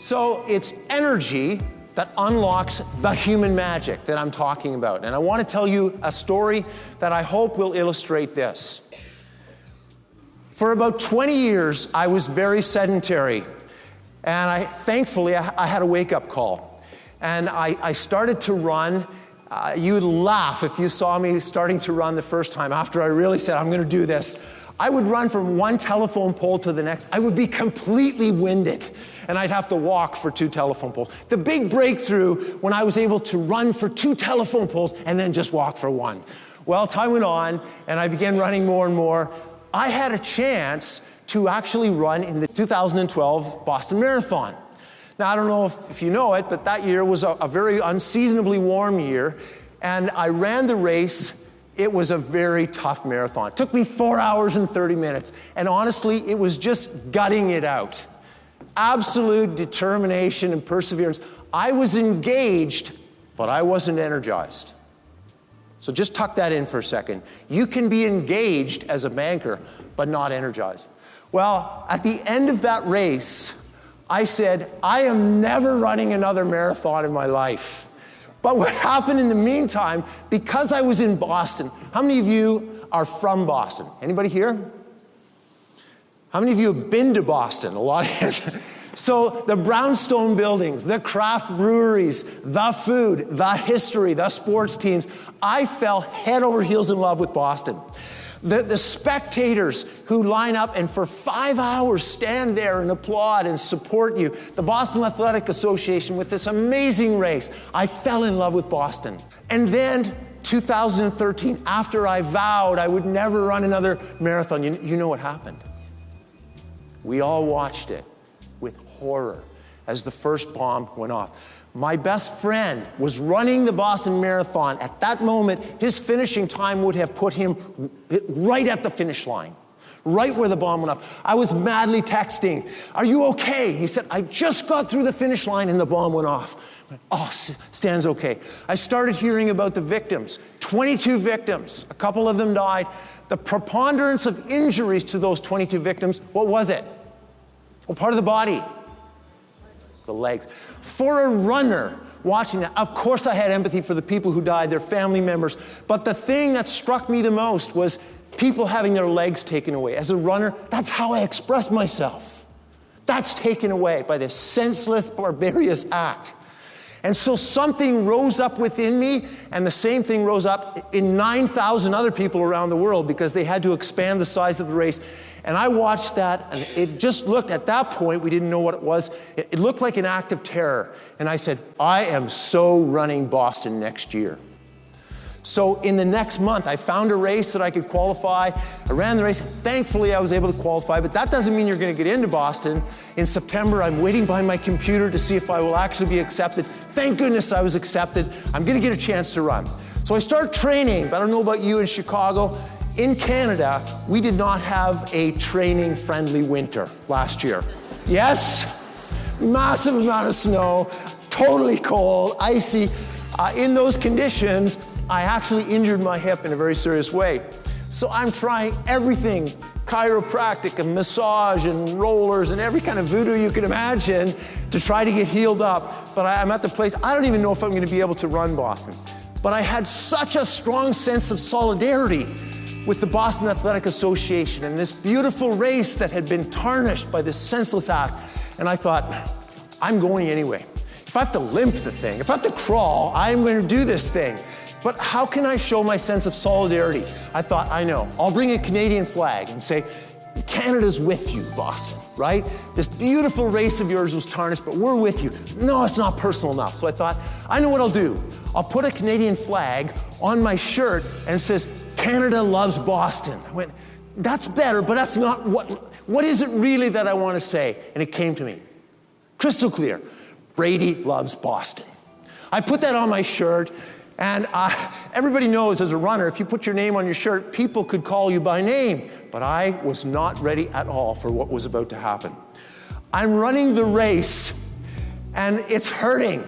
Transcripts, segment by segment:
So it's energy that unlocks the human magic that I'm talking about. And I want to tell you a story that I hope will illustrate this. For about 20 years, I was very sedentary. And thankfully, I had a wake-up call. And I started to run. You would laugh if you saw me starting to run the first time after I really said, I'm going to do this. I would run from one telephone pole to the next. I would be completely winded, and I'd have to walk for 2 telephone poles. The big breakthrough when I was able to run for 2 telephone poles and then just walk for 1. Well, time went on, and I began running more and more. I had a chance to actually run in the 2012 Boston Marathon. Now, I don't know if you know it, but that year was a very unseasonably warm year, and I ran the race. It was a very tough marathon. It took me 4 hours and 30 minutes, and honestly, it was just gutting it out. Absolute determination and perseverance. I was engaged, but I wasn't energized. So just tuck that in for a second. You can be engaged as a banker, but not energized. Well, at the end of that race, I said, I am never running another marathon in my life. But what happened in the meantime, because I was in Boston, how many of you are from Boston? Anybody here? How many of you have been to Boston? A lot of hands. So the brownstone buildings, the craft breweries, the food, the history, the sports teams, I fell head over heels in love with Boston. The spectators who line up and for 5 hours stand there and applaud and support you. The Boston Athletic Association with this amazing race. I fell in love with Boston. And then 2013, after I vowed I would never run another marathon, you know what happened? We all watched it with horror as the first bomb went off. My best friend was running the Boston Marathon. At that moment, his finishing time would have put him right at the finish line, right where the bomb went off. I was madly texting, are you okay? He said, I just got through the finish line and the bomb went off. I went, oh, Stan's okay. I started hearing about the victims, 22 victims. A couple of them died. The preponderance of injuries to those 22 victims, what was it? What part of the body? The legs. For a runner watching that, of course I had empathy for the people who died, their family members, but the thing that struck me the most was people having their legs taken away. As a runner, that's how I express myself. That's taken away by this senseless, barbarous act. And so something rose up within me, and the same thing rose up in 9,000 other people around the world because they had to expand the size of the race. And I watched that, and it just looked, at that point, we didn't know what it was. It looked like an act of terror. And I said, I am so running Boston next year. So in the next month, I found a race that I could qualify. I ran the race. Thankfully, I was able to qualify, but that doesn't mean you're going to get into Boston. In September, I'm waiting behind my computer to see if I will actually be accepted. Thank goodness I was accepted. I'm going to get a chance to run. So I start training, but I don't know about you in Chicago. In Canada, we did not have a training-friendly winter last year. Yes, massive amount of snow, totally cold, icy. In those conditions, I actually injured my hip in a very serious way. So I'm trying everything, chiropractic and massage and rollers and every kind of voodoo you can imagine to try to get healed up. But I'm at the place, I don't even know if I'm going to be able to run Boston. But I had such a strong sense of solidarity with the Boston Athletic Association and this beautiful race that had been tarnished by this senseless act. And I thought, I'm going anyway. If I have to limp the thing, if I have to crawl, I'm going to do this thing. But how can I show my sense of solidarity? I thought, I know. I'll bring a Canadian flag and say, Canada's with you, Boston, right? This beautiful race of yours was tarnished, but we're with you. No, it's not personal enough. So I thought, I know what I'll do. I'll put a Canadian flag on my shirt and it says, Canada loves Boston. I went, that's better, but that's not what is it really that I want to say? And it came to me, crystal clear. Brady loves Boston. I put that on my shirt, and everybody knows as a runner, if you put your name on your shirt, people could call you by name. But I was not ready at all for what was about to happen. I'm running the race, and it's hurting,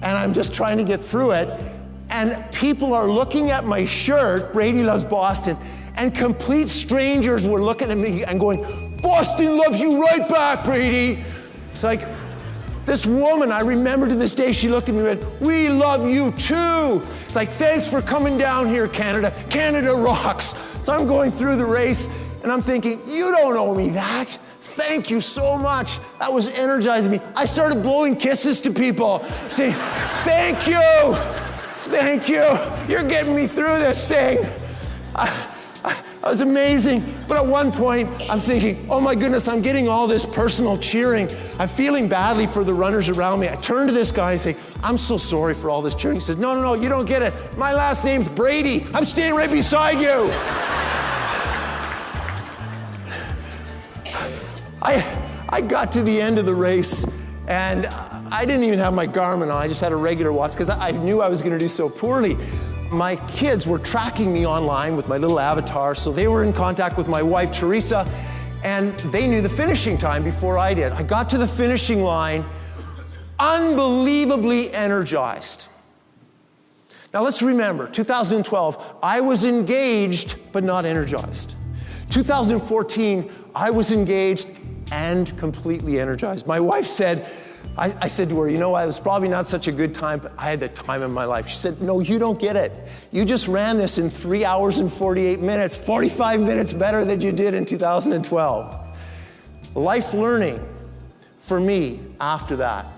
and I'm just trying to get through it. And people are looking at my shirt, Brady loves Boston, and complete strangers were looking at me and going, Boston loves you right back, Brady. It's like, This woman, I remember to this day, she looked at me and went, "We love you too." It's like, "Thanks for coming down here, Canada. Canada rocks." So I'm going through the race and I'm thinking, "You don't owe me that. Thank you so much." That was energizing me. I started blowing kisses to people, saying, "Thank you, thank you. You're getting me through this thing." That was amazing. But at one point, I'm thinking, "Oh my goodness, I'm getting all this personal cheering. I'm feeling badly for the runners around me." I turn to this guy and say, "I'm so sorry for all this cheering." He says, No, you don't get it. My last name's Brady. I'm staying right beside you." I got to the end of the race, and I didn't even have my Garmin on. I just had a regular watch because I knew I was going to do so poorly. My kids were tracking me online with my little avatar, so they were in contact with my wife, Teresa, and they knew the finishing time before I did. I got to the finishing line unbelievably energized. Now let's remember, 2012, I was engaged but not energized. 2014, I was engaged and completely energized. My wife said, I said to her, "You know, it was probably not such a good time, but I had the time of my life." She said, "No, you don't get it. You just ran this in 3 hours and 48 minutes, 45 minutes better than you did in 2012. Life learning for me after that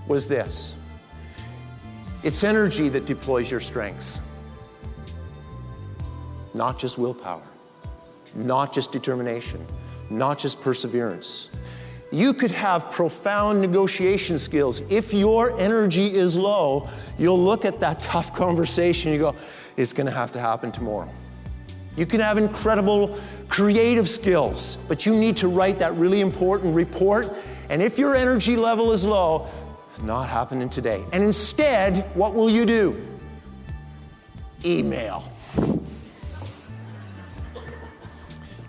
was this. It's energy that deploys your strengths, not just willpower, not just determination, not just perseverance. You could have profound negotiation skills. If your energy is low, you'll look at that tough conversation and you go, "It's going to have to happen tomorrow." You can have incredible creative skills, but you need to write that really important report. And if your energy level is low, it's not happening today. And instead, what will you do? Email.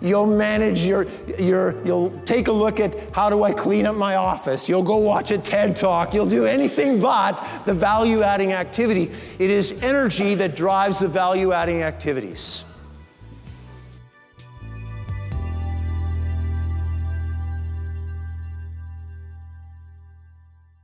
You'll manage you'll take a look at, how do I clean up my office? You'll go watch a TED Talk. You'll do anything but the value-adding activity. It is energy that drives the value-adding activities.